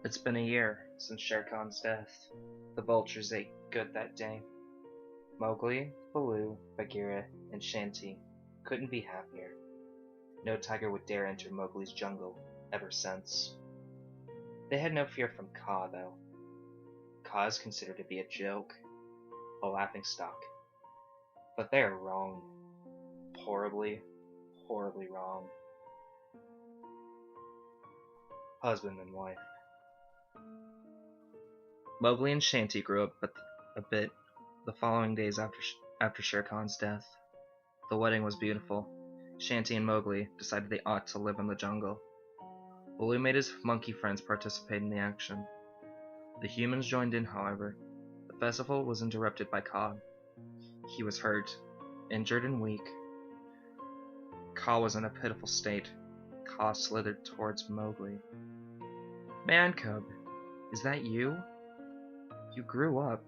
It's been a year since Shere Khan's death. The vultures ate good that day. Mowgli, Baloo, Bagheera, and Shanti couldn't be happier. No tiger would dare enter Mowgli's jungle ever since. They had no fear from Kaa, though. Kaa is considered to be a joke, a laughingstock. But they are wrong. Horribly, horribly wrong. Husband and wife. Mowgli and Shanti grew up a bit the following days after Shere Khan's death. The wedding was beautiful. Shanti and Mowgli decided they ought to live in the jungle. Baloo made his monkey friends participate in the action. The humans joined in, however. The festival was interrupted by Kaa. He was hurt, injured and weak. Kaa was in a pitiful state. Kaa slithered towards Mowgli. Man cub, is that you? You grew up.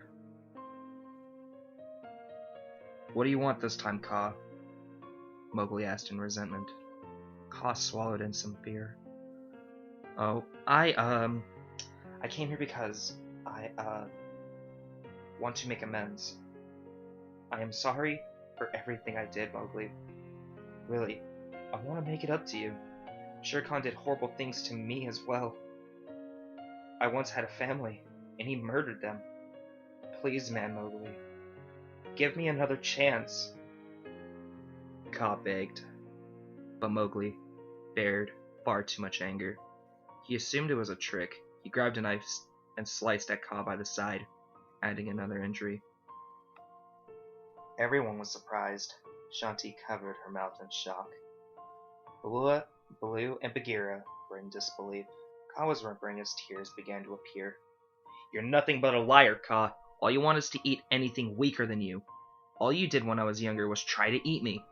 What do you want this time, Kaa? Mowgli asked in resentment. Kaa swallowed in some fear. Oh, I came here because I want to make amends. I am sorry for everything I did, Mowgli. Really, I want to make it up to you. Shere Khan did horrible things to me as well. I once had a family, and he murdered them. Please, man, Mowgli. Give me another chance. Kaa begged, but Mowgli bared far too much anger. He assumed it was a trick. He grabbed a knife and sliced at Kaa by the side, adding another injury. Everyone was surprised. Shanti covered her mouth in shock. Baloo and Bagheera were in disbelief. Kaa was whimpering as tears began to appear. You're nothing but a liar, Kaa. All you want is to eat anything weaker than you. All you did when I was younger was try to eat me.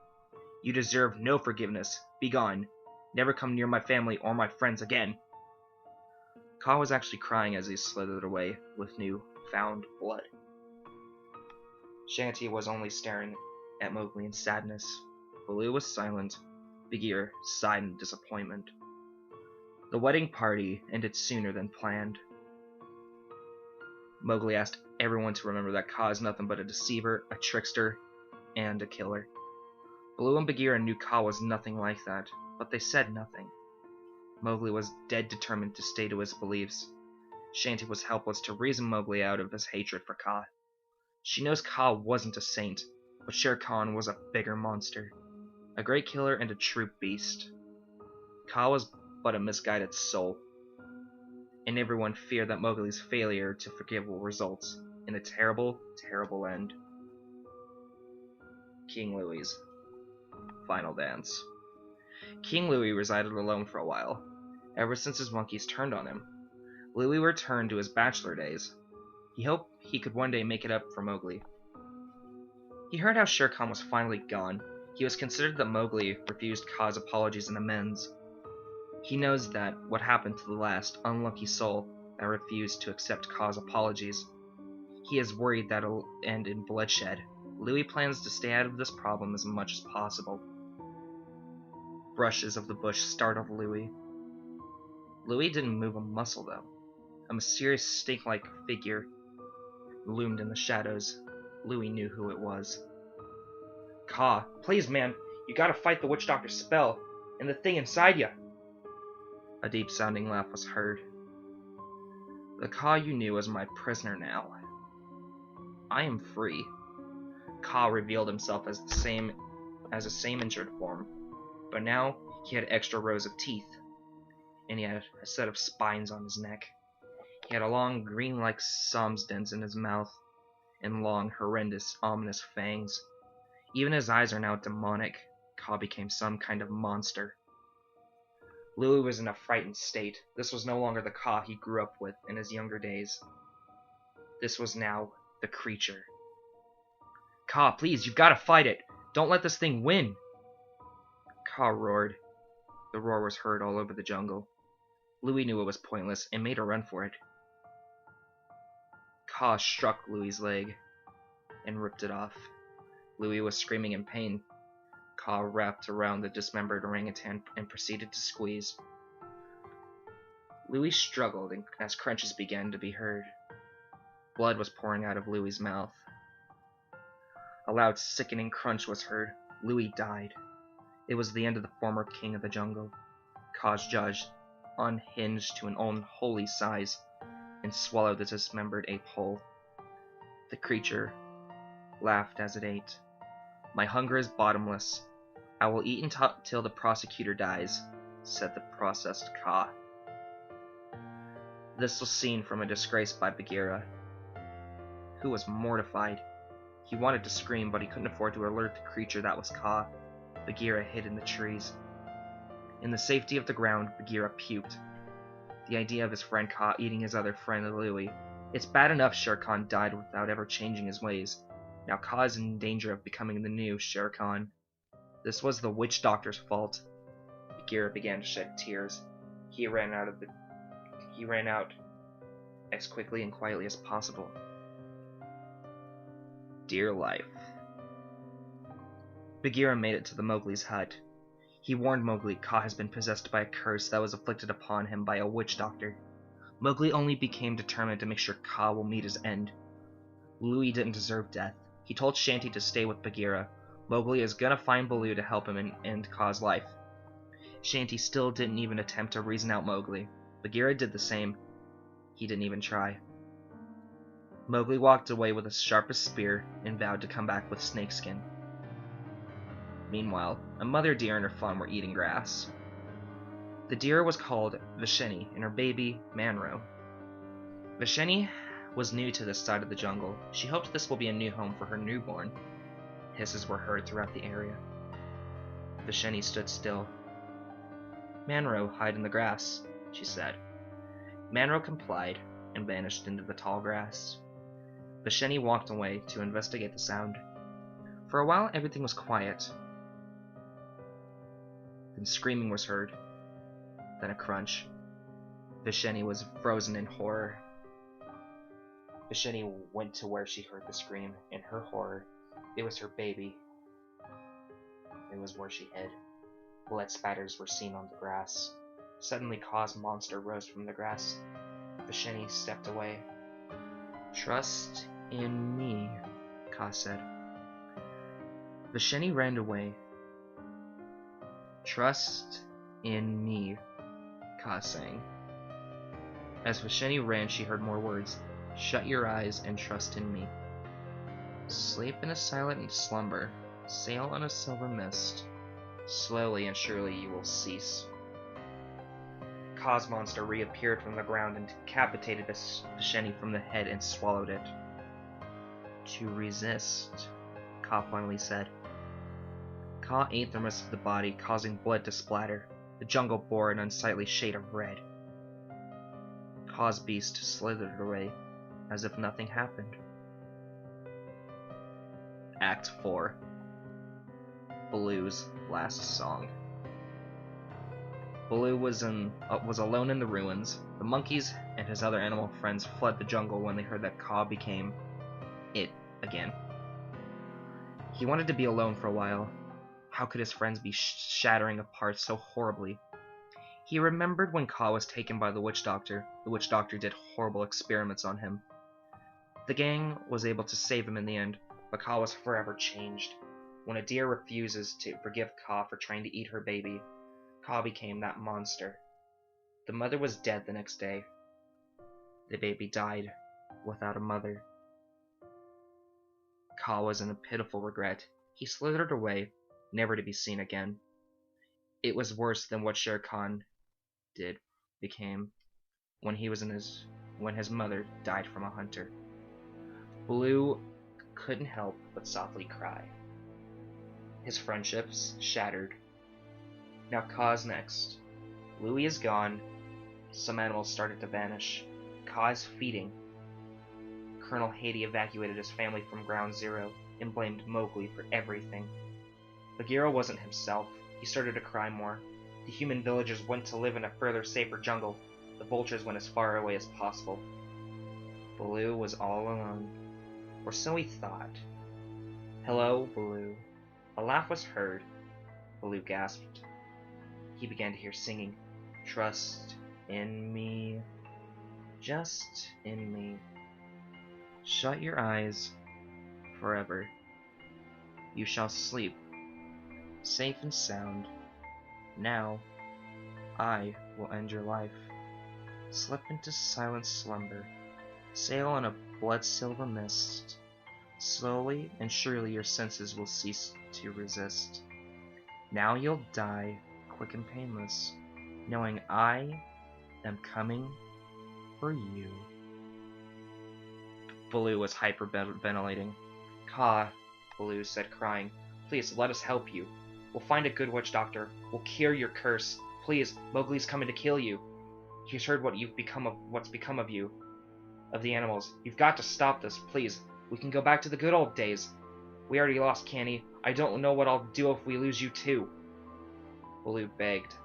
You deserve no forgiveness. Be gone. Never come near my family or my friends again. Kaa was actually crying as he slithered away with new found blood. Shanti was only staring at Mowgli in sadness. Baloo was silent. Bagheera sighed in disappointment. The wedding party ended sooner than planned. Mowgli asked everyone to remember that Kaa is nothing but a deceiver, a trickster, and a killer. Baloo and Bagheera knew Kaa was nothing like that, but they said nothing. Mowgli was dead determined to stay to his beliefs. Shanti was helpless to reason Mowgli out of his hatred for Kaa. She knows Kaa wasn't a saint, but Shere Khan was a bigger monster, a great killer and a true beast. Kaa was but a misguided soul, and everyone feared that Mowgli's failure to forgive will result in a terrible, terrible end. King Louie's final dance. King Louie resided alone for a while, ever since his monkeys turned on him. Louie returned to his bachelor days. He hoped he could one day make it up for Mowgli. He heard how Shere Khan was finally gone. He was considered that Mowgli refused Kaa's apologies and amends. He knows that what happened to the last unlucky soul that refused to accept Kaa's apologies. He is worried that it'll end in bloodshed. Louie plans to stay out of this problem as much as possible. Brushes of the bush startled Louie. Louie didn't move a muscle, though. A mysterious snake-like figure loomed in the shadows. Louie knew who it was. Kaa, please, man, you gotta fight the witch doctor's spell, and the thing inside ya. A deep-sounding laugh was heard. The Kaa you knew is my prisoner now. I am free. Kaa revealed himself as the same injured form, but now he had extra rows of teeth, and he had a set of spines on his neck. He had a long, green-like Som's dents in his mouth, and long, horrendous, ominous fangs. Even his eyes are now demonic. Kaa became some kind of monster. Louie was in a frightened state. This was no longer the Kaa he grew up with in his younger days. This was now the creature. Kaa, please, you've got to fight it. Don't let this thing win. Kaa roared. The roar was heard all over the jungle. Louie knew it was pointless and made a run for it. Kaa struck Louie's leg and ripped it off. Louie was screaming in pain. Kaa wrapped around the dismembered orangutan and proceeded to squeeze. Louis struggled as crunches began to be heard. Blood was pouring out of Louis's mouth. A loud, sickening crunch was heard. Louis died. It was the end of the former king of the jungle. Kaas judged, unhinged to an unholy size, and swallowed the dismembered ape whole. The creature laughed as it ate. "My hunger is bottomless. I will eat until the prosecutor dies," said the processed Kaa. This was seen from a disgrace by Bagheera, who was mortified. He wanted to scream, but he couldn't afford to alert the creature that was Kaa. Bagheera hid in the trees. In the safety of the ground, Bagheera puked. The idea of his friend Kaa eating his other friend Louis. It's bad enough Shere Khan died without ever changing his ways. Now Kaa is in danger of becoming the new Shere Khan. This was the witch doctor's fault. Bagheera began to shed tears. He ran out as quickly and quietly as possible. Dear life. Bagheera made it to the Mowgli's hut. He warned Mowgli Kaa has been possessed by a curse that was afflicted upon him by a witch doctor. Mowgli only became determined to make sure Kaa will meet his end. Louis didn't deserve death. He told Shanti to stay with Bagheera. Mowgli is gonna find Baloo to help him and end Kaa's life. Shanti still didn't even attempt to reason out Mowgli. Bagheera did the same. He didn't even try. Mowgli walked away with his sharpest spear and vowed to come back with snakeskin. Meanwhile, a mother deer and her fawn were eating grass. The deer was called Visheni, and her baby, Manro. Visheni was new to this side of the jungle. She hoped this will be a new home for her newborn. Hisses were heard throughout the area. Visheni stood still. "Manro, hide in the grass," she said. Manro complied and vanished into the tall grass. Visheni walked away to investigate the sound. For a while, everything was quiet. Then screaming was heard. Then a crunch. Visheni was frozen in horror. Visheni went to where she heard the scream. In her horror, it was her baby. It was where she hid. Blood spatters were seen on the grass. Suddenly, Kaas' monster rose from the grass. Visheni stepped away. "Trust in me," Kaas said. Visheni ran away. "Trust in me," Kaas sang. As Visheni ran, she heard more words. "Shut your eyes and trust in me. Sleep in a silent slumber. Sail on a silver mist. Slowly and surely you will cease." Kaas' monster reappeared from the ground and decapitated Visheni from the head and swallowed it. "To resist," Kaa finally said. Kaa ate the rest of the body, causing blood to splatter. The jungle bore an unsightly shade of red. Kaas' beast slithered away, as if nothing happened. Act 4. Baloo's last song. Baloo was alone in the ruins. The monkeys and his other animal friends fled the jungle when they heard that Kaa became it again. He wanted to be alone for a while. How could his friends be shattering apart so horribly? He remembered when Kaa was taken by the witch doctor. The witch doctor did horrible experiments on him. The gang was able to save him in the end, but Kaa was forever changed. When a deer refuses to forgive Kaa for trying to eat her baby, Kaa became that monster. The mother was dead the next day. The baby died without a mother. Kaa was in a pitiful regret. He slithered away, never to be seen again. It was worse than what Shere Khan became when his mother died from a hunter. Baloo couldn't help but softly cry. His friendships shattered. Now Kaa's next. Louis is gone. Some animals started to vanish. Kaa is feeding. Colonel Haiti evacuated his family from Ground Zero and blamed Mowgli for everything. Bagheera wasn't himself. He started to cry more. The human villagers went to live in a further, safer jungle. The vultures went as far away as possible. Baloo was all alone. Or so he thought. "Hello, Baloo." A laugh was heard. Baloo gasped. He began to hear singing. "Trust In me, just in me. Shut your eyes forever. You shall sleep, safe and sound. Now, I will end your life. Slip into silent slumber. Sail on a blood-silver mist. Slowly and surely your senses will cease to resist. Now you'll die, quick and painless, knowing I am coming for you. Baloo was hyperventilating. Kaa, Baloo said, crying. Please, let us help you. We'll find a good witch doctor. We'll cure your curse. Please, Mowgli's coming to kill you. He's heard what's become of you, of the animals. You've got to stop this, please. We can go back to the good old days. We already lost Canny. I don't know what I'll do if we lose you too. Baloo begged.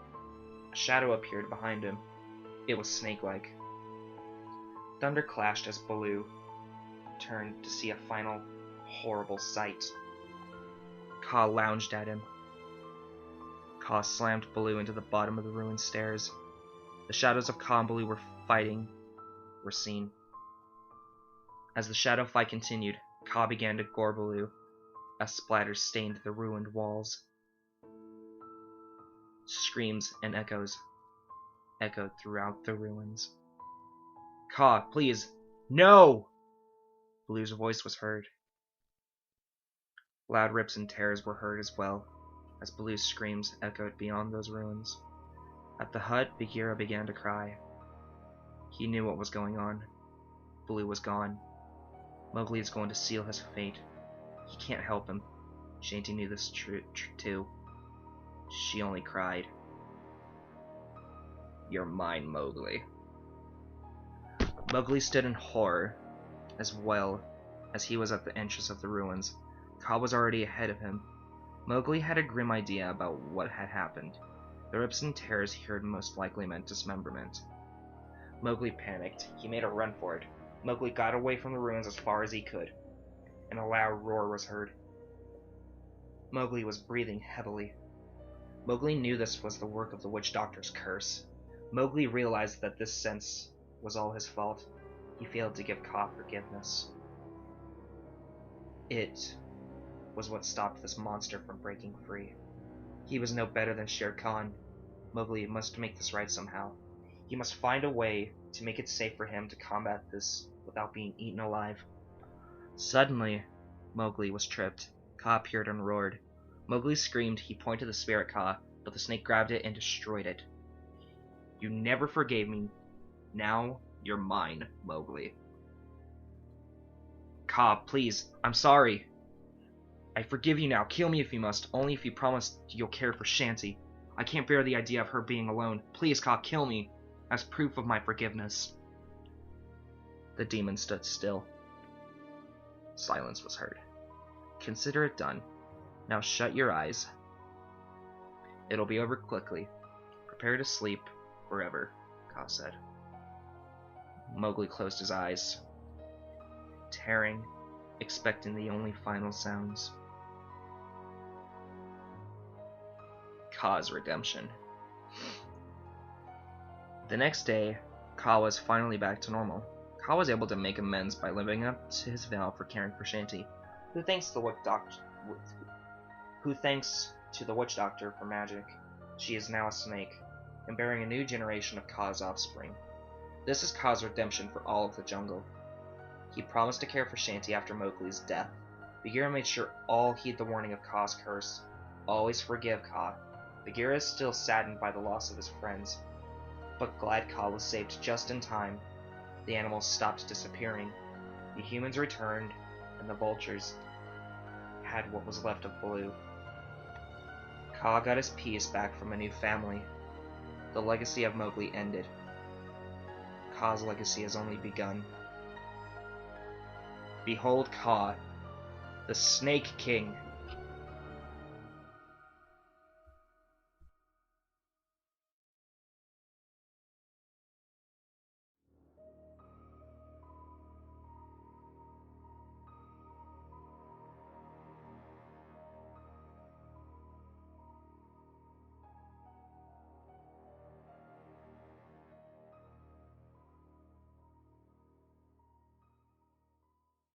A shadow appeared behind him. It was snake-like. Thunder clashed as Baloo turned to see a final, horrible sight. Kaa lounged at him. Kaa slammed Baloo into the bottom of the ruined stairs. The shadows of Kaa and Baloo were seen. As the shadow fight continued, Kaa began to gore Baloo. A splatter stained the ruined walls. Screams and echoes echoed throughout the ruins. Kaa, please, no! Baloo's voice was heard. Loud rips and tears were heard as well, as Baloo's screams echoed beyond those ruins. At the hut, Bagheera began to cry. He knew what was going on. Baloo was gone. Mowgli is going to seal his fate. He can't help him. Shanty knew this too. She only cried. You're mine, Mowgli. Mowgli stood in horror, as well as he was at the entrance of the ruins. Kaa was already ahead of him. Mowgli had a grim idea about what had happened. The rips and tears he heard most likely meant dismemberment. Mowgli panicked. He made a run for it. Mowgli got away from the ruins as far as he could, and a loud roar was heard. Mowgli was breathing heavily. Mowgli knew this was the work of the witch doctor's curse. Mowgli realized that this sense was all his fault. He failed to give Kaa forgiveness. It was what stopped this monster from breaking free. He was no better than Shere Khan. Mowgli must make this right somehow. He must find a way to make it safe for him to combat this without being eaten alive. Suddenly, Mowgli was tripped. Kaa appeared and roared. Mowgli screamed. He pointed the spear at Kaa, but the snake grabbed it and destroyed it. You never forgave me. Now you're mine, Mowgli. Kaa, please, I'm sorry. I forgive you now. Kill me if you must, only if you promise you'll care for Shanty. I can't bear the idea of her being alone. Please, Kaa, kill me, as proof of my forgiveness. The demon stood still. Silence was heard. Consider it done. Now shut your eyes. It'll be over quickly. Prepare to sleep forever, Kaa said. Mowgli closed his eyes, tearing, expecting the only final sounds. Kaas Redemption. The next day, Kaa was finally back to normal. Kaa was able to make amends by living up to his vow for caring for Shanty, who thanks to the witch doctor for magic. She is now a snake, and bearing a new generation of Kaa's offspring. This is Kaas redemption for all of the jungle. He promised to care for Shanty after Mowgli's death. Bagheera made sure all heed the warning of Kaas Curse. Always forgive Kaa. Bagheera is still saddened by the loss of his friends, but glad Kaa was saved just in time. The animals stopped disappearing. The humans returned, and the vultures had what was left of Baloo. Kaa got his peace back from a new family. The legacy of Mowgli ended. Kaa's legacy has only begun. Behold Kaa, the Snake King,